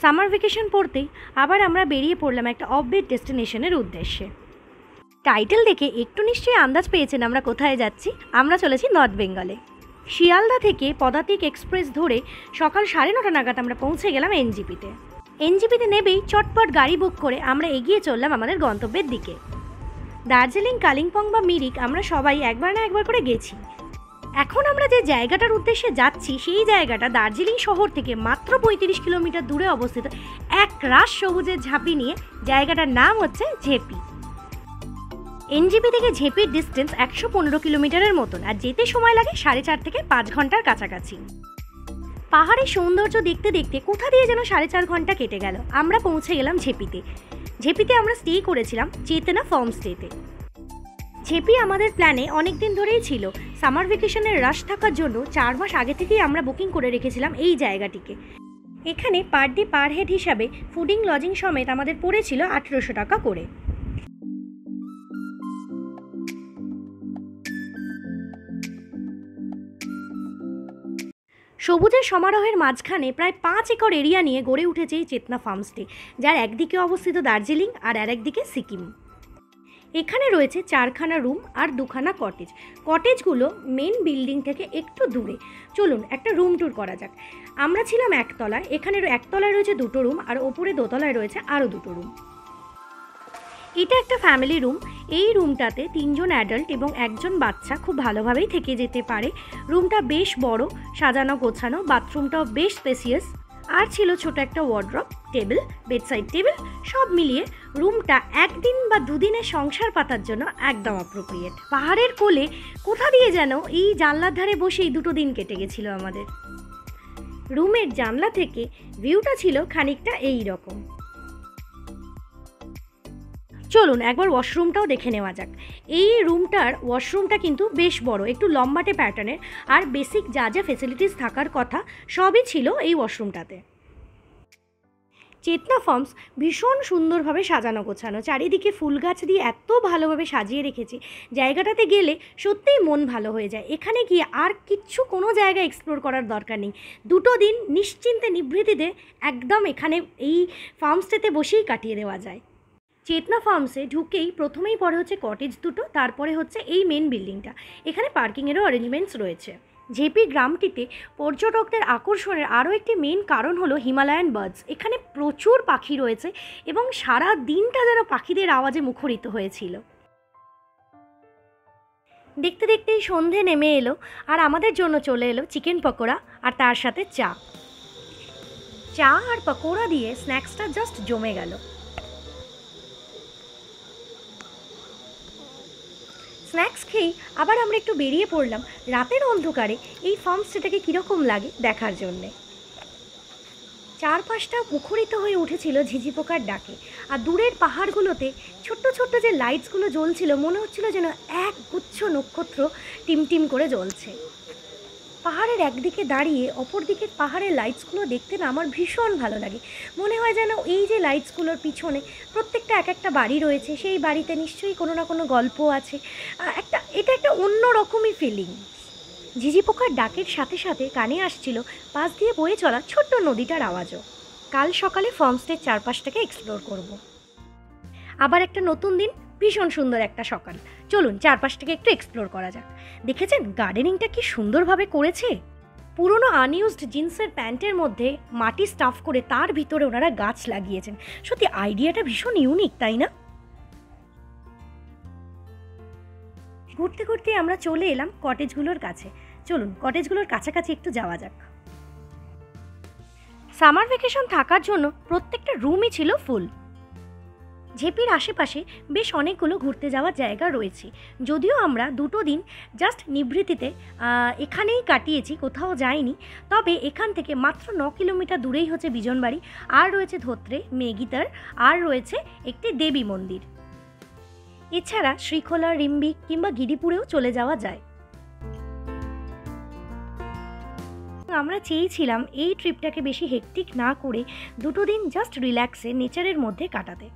Summer vacation পড়তেই আবার আমরা বেরিয়ে পড়লাম একটা অফবিট ডেস্টিনেশনের উদ্দেশ্যে। টাইটেল দেখে একটু নিশ্চয়ই আন্দাজ পেয়েছেন আমরা কোথায় যাচ্ছি। আমরা চলেছি নর্থ বেঙ্গলে। শিয়ালদা থেকে পদাতিক এক্সপ্রেস ধরে সকাল 9:30 নাগাদ আমরা পৌঁছে গেলাম এনজিপিতে। এনজিপিতে নেবেই চটপট গাড়ি বুক করে আমরা এগিয়ে চললাম আমাদের গন্তব্যের দিকে। দার্জিলিং, কালিম্পং বা মিরিক আমরা সবাই একবার না একবার করে গেছি। এখন আমরা যে জায়গাটার উদ্দেশ্যে যাচ্ছি সেই জায়গাটা দার্জিলিং শহর থেকে মাত্র 35 কিলোমিটার দূরে অবস্থিত এক রাশ সবুজের ঝাঁপি নিয়ে। জায়গাটার নাম হচ্ছে ঝেপি। এনজিপি থেকে ঝেপির ডিস্টেন্স 115 কিলোমিটারের মতন, আর যেতে সময় লাগে 4.5 থেকে 5 ঘন্টার কাছাকাছি। পাহাড়ের সৌন্দর্য দেখতে দেখতে কোথা দিয়ে যেন 4.5 ঘন্টা কেটে গেল। আমরা পৌঁছে গেলাম ঝেপিতে। ঝেপিতে আমরা স্টে করেছিলাম চেতনা ফার্ম স্টেতে। ঝেপি আমাদের প্ল্যানে অনেক দিন ধরেই ছিল। সামার ভ্যাকেশনের রাশ থাকার জন্য 4 মাস আগে থেকেই আমরা বুকিং করে রেখেছিলাম এই জায়গাটিকে। এখানে পার ডে পার হেড হিসাবে ফুডিং লজিং সমেত আমাদের পড়েছিল 1800 টাকা করে। সবুজের সমারোহের মাঝখানে প্রায় 5 একর এরিয়া নিয়ে গড়ে উঠেছে এই চেতনা ফার্মস্টে, যার একদিকে অবস্থিত দার্জিলিং আর আরেকদিকে সিকিম। এখানে রয়েছে 4খানা রুম আর 2খানা কটেজ। কটেজগুলো মেন বিল্ডিং থেকে একটু দূরে। চলুন একটা রুম ট্যুর করা যাক। আমরা ছিলাম একতলায়। এখানে একতলায় রয়েছে 2টো রুম আর ওপরে দোতলায় রয়েছে আরও 2টো রুম। এটা একটা ফ্যামিলি রুম। এই রুমটাতে 3জন অ্যাডাল্ট এবং 1জন বাচ্চা খুব ভালোভাবেই থেকে যেতে পারে। রুমটা বেশ বড়, সাজানো গোছানো, বাথরুমটাও বেশ স্পেসিয়াস, আর ছিল ছোট একটা ওয়ার্ড্রপ, টেবিল, বেডসাইড টেবিল। সব মিলিয়ে রুমটা 1 দিন বা 2 দিনের সংসার পাতার জন্য একদম অ্যাপ্রোপ্রিয়েট। পাহাড়ের কোলে কোথা দিয়ে যেন এই জানলার ধারে বসেই 2টো দিন কেটে গেছিল আমাদের। রুমের জানলা থেকে ভিউটা ছিল খানিকটা এই রকম। চলুন একবার ওয়াশরুমটাও দেখে নেওয়া যাক। এই রুমটার ওয়াশরুমটা কিন্তু বেশ বড়, একটু লম্বাটে প্যাটার্নের, আর বেসিক যা যা ফেসিলিটিস থাকার কথা সবই ছিল এই ওয়াশরুমটাতে। চেতনা ফার্মস ভীষণ সুন্দরভাবে সাজানো গোছানো, চারিদিকে ফুল গাছ দিয়ে এত ভালোভাবে সাজিয়ে রেখেছে। জায়গাটাতে গেলে সত্যিই মন ভালো হয়ে যায়। এখানে গিয়ে আর কিচ্ছু কোনো জায়গা এক্সপ্লোর করার দরকার নেই। 2টো দিন নিশ্চিন্তে নিভৃতিতে একদম এখানে এই ফার্মস্টেতে বসেই কাটিয়ে দেওয়া যায়। চেতনা ফার্মসে ঢুকেই প্রথমেই পরে হচ্ছে কটেজ 2টো, তারপরে হচ্ছে এই মেন বিল্ডিংটা। এখানে পার্কিংয়েরও অ্যারেঞ্জমেন্টস রয়েছে। ঝেপি গ্রামটিতে পর্যটকদের আকর্ষণের আরও একটি মেন কারণ হলো হিমালয়ান বার্ডস। এখানে প্রচুর পাখি রয়েছে এবং সারা দিনটা যেন পাখিদের আওয়াজে মুখরিত হয়েছিল। দেখতে দেখতেই সন্ধে নেমে এলো আর আমাদের জন্য চলে এলো চিকেন পকোড়া আর তার সাথে চা। চা আর পকোড়া দিয়ে স্ন্যাক্সটা জাস্ট জমে গেল। স্ন্যাক্স খেয়েই আবার আমরা একটু বেরিয়ে পড়লাম রাতের অন্ধকারে এই ফার্মস্টেটাকে কীরকম লাগে দেখার জন্যে। চারপাশটা মুখরিত হয়ে উঠেছিল ঝিঝি পোকার ডাকে, আর দূরের পাহাড়গুলোতে ছোট্ট ছোট্ট যে লাইটসগুলো জ্বলছিল মনে হচ্ছিল যেন এক গুচ্ছ নক্ষত্র টিমটিম করে জ্বলছে। পাহাড়ের একদিকে দাঁড়িয়ে অপর দিকের পাহাড়ের লাইটসগুলো দেখতে না আমার ভীষণ ভালো লাগে। মনে হয় যেন এই যে লাইটসগুলোর পিছনে প্রত্যেকটা এক একটা বাড়ি রয়েছে, সেই বাড়িতে নিশ্চয়ই কোনো না কোনো গল্প আছে। এটা একটা অন্য রকমই ফিলিং। ঝিঝি পোকার ডাকের সাথে সাথে কানে আসছিল পাশ দিয়ে বয়ে চলা ছোট্ট নদীটার আওয়াজও। কাল সকালে ফার্মস্টের চারপাশটাকে এক্সপ্লোর করব। আবার একটা নতুন দিন, ভীষণ সুন্দর একটা সকাল। চলুন চারপাশটাকে একটু এক্সপ্লোর করা যাক। দেখেছেন গার্ডেনিংটা কি সুন্দরভাবে করেছে। পুরনো আনইউজড জিন্সের প্যান্টের মধ্যে মাটি স্টাফ করে তার ভিতরে ওনারা গাছ লাগিয়েছেন। সত্যি আইডিয়াটা ভীষণ ইউনিক, তাই না? ঘুরতে ঘুরতে আমরা চলে এলাম কটেজগুলোর কাছে। চলুন কটেজগুলোর কাছাকাছি একটু যাওয়া যাক। সামার ভ্যাকেশন থাকার জন্য প্রত্যেকটা রুমই ছিল ফুল। ঝেপির আশেপাশে বেশ অনেকগুলো ঘুরতে যাওয়ার জায়গা রয়েছে। যদিও আমরা 2টো দিন জাস্ট নিভৃতিতে এখানেই কাটিয়েছি, কোথাও যাইনি, তবে এখান থেকে মাত্র 9 কিলোমিটার দূরেই হচ্ছে বিজনবাড়ি, আর রয়েছে ধোত্রে, মেগিতার, আর রয়েছে একটি দেবী মন্দির। এছাড়া শ্রীখোলা, রিম্বিক কিংবা গিরিপুরেও চলে যাওয়া যায়। আমরা চেয়েছিলাম এই ট্রিপটাকে বেশি হেক্টিক না করে 2টো দিন জাস্ট রিল্যাক্সে নেচারের মধ্যে কাটাতে।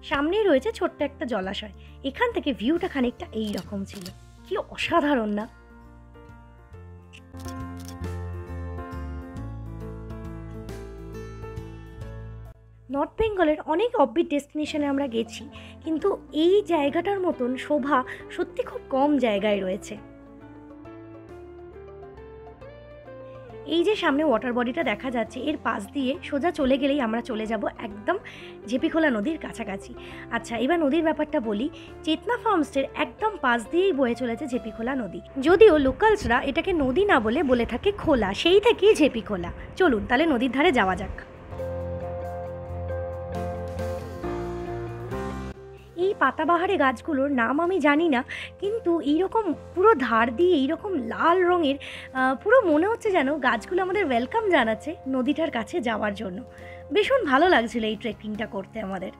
সামনেই রয়েছে ছোট্ট একটা জলাশয়। এখান থেকে ভিউটা খানিকটা এই রকম ছিল। কি অসাধারণ না? নর্থ বেঙ্গলের অনেক অফবিট ডেস্টিনেশনে আমরা গেছি, কিন্তু এই জায়গাটার মতন শোভা সত্যি খুব কম জায়গায় রয়েছে। এই যে সামনে ওয়াটার বডিটা দেখা যাচ্ছে, এর পাশ দিয়ে সোজা চলে গেলেই আমরা চলে যাব একদম ঝেপিখোলা নদীর কাছাকাছি। আচ্ছা, এবার নদীর ব্যাপারটা বলি। চেতনা ফার্মস্টের একদম পাশ দিয়েই বয়ে চলেছে ঝেপিখোলা নদী, যদিও লোকালসরা এটাকে নদী না বলে থাকে খোলা, সেই থেকেই ঝেপিখোলা। চলুন তাহলে নদীর ধারে যাওয়া যাক। এই পাতাবাহারে গাছগুলোর নাম আমি জানি না, কিন্তু এইরকম পুরো ধার দিয়ে এইরকম লাল রঙের পুরো মনে হচ্ছে যেন গাছগুলো আমাদের ওয়েলকাম জানাচ্ছে নদীটার কাছে যাওয়ার জন্য। ভীষণ ভালো লাগছিল এই ট্রেকিংটা করতে আমাদের।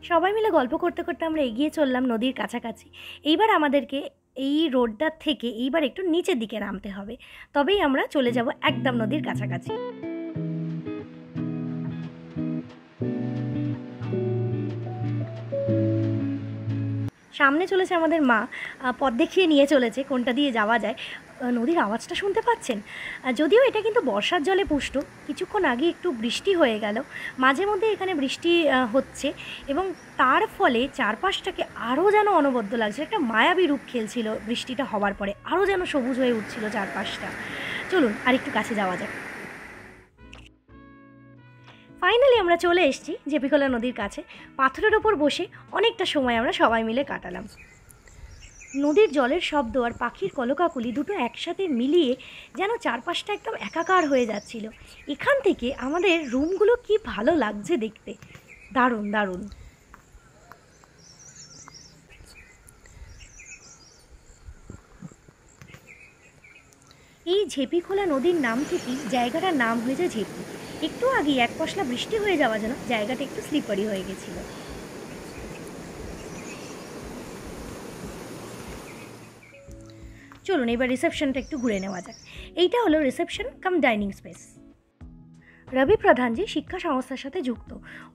সবাই মিলে গল্প করতে করতে আমরা এগিয়ে চললাম নদীর কাছাকাছি। এইবার আমাদেরকে এই রোডটার থেকে এইবার একটু নিচের দিকে নামতে হবে, তবেই আমরা চলে যাব একদম নদীর কাছাকাছি। সামনে চলেছে আমাদের মা, পথ দেখিয়ে নিয়ে চলেছে কোনটা দিয়ে যাওয়া যায়। নদীর আওয়াজটা শুনতে পাচ্ছেন? যদিও এটা কিন্তু বর্ষার জলে পুষ্ট। কিছুক্ষণ আগে একটু বৃষ্টি হয়ে গেল, মাঝে মধ্যে এখানে বৃষ্টি হচ্ছে, এবং তার ফলে চারপাশটাকে আরও যেন অনবদ্য লাগছে। একটা মায়াবী রূপ খেলছিল বৃষ্টিটা হওয়ার পরে, আরও যেন সবুজ হয়ে উঠছিল চারপাশটা। চলুন আর একটু কাছে যাওয়া যাক। ফাইনালি আমরা চলে এসেছি ঝেপিখোলা নদীর কাছে। পাথরের ওপর বসে অনেকটা সময় আমরা সবাই মিলে কাটালাম। নদীর জলের শব্দ আর পাখির কলকাকলি দুটো একসাথে মিলিয়ে যেন চারপাশটা একদম একাকার হয়ে যাচ্ছিল। এখান থেকে আমাদের রুমগুলো কি ভালো লাগছে দেখতে, দারুণ দারুণ। এই ঝেপিখোলা নদীর নাম থেকেই জায়গাটার নাম হয়েছে ঝেপি। একটু আগেই এক পশলা বৃষ্টি হয়ে যাওয়ার জন্য জায়গাটা একটু স্লিপারি হয়ে গেছিল। চলুন এবার রিসেপশনটা একটু ঘুরে নেওয়া যাক। এইটা হলো রিসেপশন কাম ডাইনিং স্পেস। রবি প্রধানজি শিক্ষা সংস্থার সাথে যুক্ত।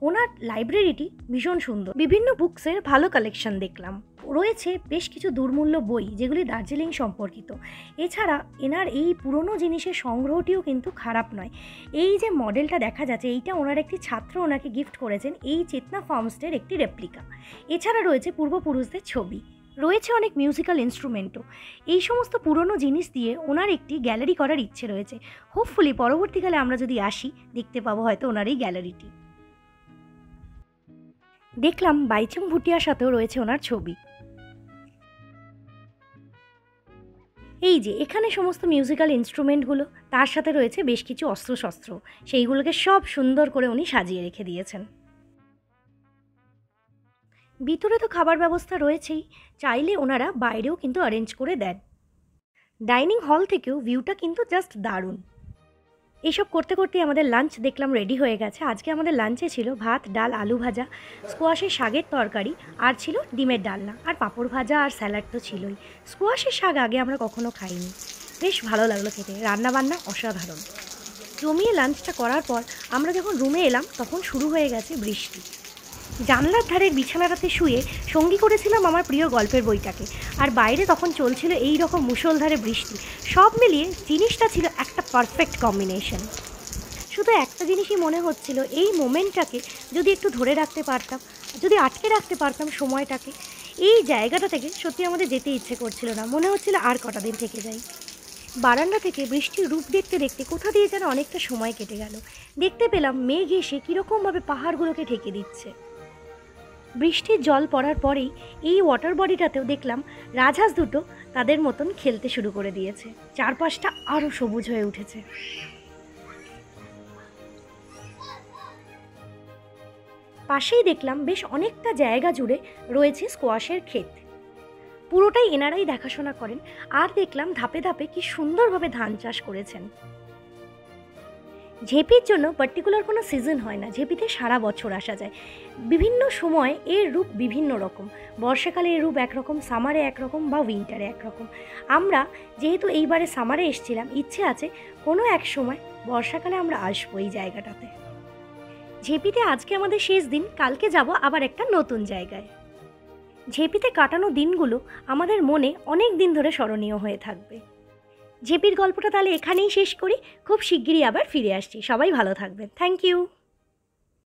ওনার লাইব্রেরিটি ভীষণ সুন্দর, বিভিন্ন বুকসের ভালো কালেকশন দেখলাম। রয়েছে বেশ কিছু দুর্মূল্য বই যেগুলি দার্জিলিং সম্পর্কিত। এছাড়া এনার এই পুরনো জিনিসের সংগ্রহটিও কিন্তু খারাপ নয়। এই যে মডেলটা দেখা যাচ্ছে, এইটা ওনার একটি ছাত্র ওনাকে গিফট করেছেন, এই চেতনা ফার্মস্টের একটি রেপ্লিকা। এছাড়া রয়েছে পূর্বপুরুষদের ছবি, রয়েছে অনেক মিউজিক্যাল ইনস্ট্রুমেন্টও। এই সমস্ত পুরনো জিনিস দিয়ে ওনার একটি গ্যালারি করার ইচ্ছে রয়েছে। হোপফুলি পরবর্তীকালে আমরা যদি আসি দেখতে পাবো হয়তো ওনার এই গ্যালারিটি। দেখলাম বাইচুং ভুটিয়ার সাথেও রয়েছে ওনার ছবি। এই যে এখানে সমস্ত মিউজিক্যাল ইনস্ট্রুমেন্টগুলো, তার সাথে রয়েছে বেশ কিছু অস্ত্রশস্ত্র, সেইগুলোকে সব সুন্দর করে উনি সাজিয়ে রেখে দিয়েছেন। ভিতরে তো খাবার ব্যবস্থা রয়েছেই, চাইলে ওনারা বাইরেও কিন্তু অ্যারেঞ্জ করে দেন। ডাইনিং হল থেকেও ভিউটা কিন্তু জাস্ট দারুণ। এইসব করতে করতে আমাদের লাঞ্চ দেখলাম রেডি হয়ে গেছে। আজকে আমাদের লাঞ্চে ছিল ভাত, ডাল, আলু ভাজা, স্কোয়াশের শাকের তরকারি, আর ছিল ডিমের ডালনা, আর পাঁপড় ভাজা আর স্যালাড তো ছিলই। স্কোয়াশের শাক আগে আমরা কখনো খাইনি, বেশ ভালো লাগলো খেতে, রান্নাবান্না অসাধারণ। জমিয়ে লাঞ্চটা করার পর আমরা যখন রুমে এলাম তখন শুরু হয়ে গেছে বৃষ্টি। জানলার ধারের বিছানাটাতে শুয়ে সঙ্গী করেছিলাম আমার প্রিয় গল্পের বইটাকে, আর বাইরে তখন চলছিল এই রকম মুষলধারে বৃষ্টি। সব মিলিয়ে জিনিসটা ছিল একটা পারফেক্ট কম্বিনেশন। শুধু একটা জিনিসই মনে হচ্ছিল, এই মোমেন্টটাকে যদি একটু ধরে রাখতে পারতাম, যদি আটকে রাখতে পারতাম সময়টাকে। এই জায়গাটা থেকে সত্যি আমাদের যেতে ইচ্ছে করছিল না, মনে হচ্ছিল আর কটা দিন থেকে যাই। বারান্দা থেকে বৃষ্টির রূপ দেখতে দেখতে কোথা দিয়ে যেন অনেকটা সময় কেটে গেল। দেখতে পেলাম মেঘ এসে কীরকমভাবে পাহাড়গুলোকে ঢেকে দিচ্ছে। বৃষ্টির জল পড়ার পরেই এই ওয়াটার বডিটাতেও দেখলাম রাজহাঁস দুটো তাদের মতন খেলতে শুরু করে দিয়েছে। চারপাশটা আরও সবুজ হয়ে উঠেছে। পাশেই দেখলাম বেশ অনেকটা জায়গা জুড়ে রয়েছে স্কোয়াশের ক্ষেত, পুরোটাই এনারাই দেখাশোনা করেন। আর দেখলাম ধাপে ধাপে কি সুন্দরভাবে ধান চাষ করেছেন। ঝেপির জন্য পার্টিকুলার কোনো সিজন হয় না, ঝেপিতে সারা বছর আসা যায়। বিভিন্ন সময় এর রূপ বিভিন্ন রকম, বর্ষাকালে এর রূপ একরকম, সামারে একরকম, বা উইন্টারে একরকম। আমরা যেহেতু এইবারে সামারে এসেছিলাম, ইচ্ছে আছে কোনো এক সময় বর্ষাকালে আমরা আসবো এই জায়গাটাতে। ঝেপিতে আজকে আমাদের শেষ দিন, কালকে যাব আবার একটা নতুন জায়গায়। ঝেপিতে কাটানো দিনগুলো আমাদের মনে অনেক দিন ধরে স্মরণীয় হয়ে থাকবে। ঝেঁপির গল্পটা তাহলে এখানেই শেষ করি। খুব শিগগিরই আবার ফিরে আসছি। সবাই ভালো থাকবেন। Thank you.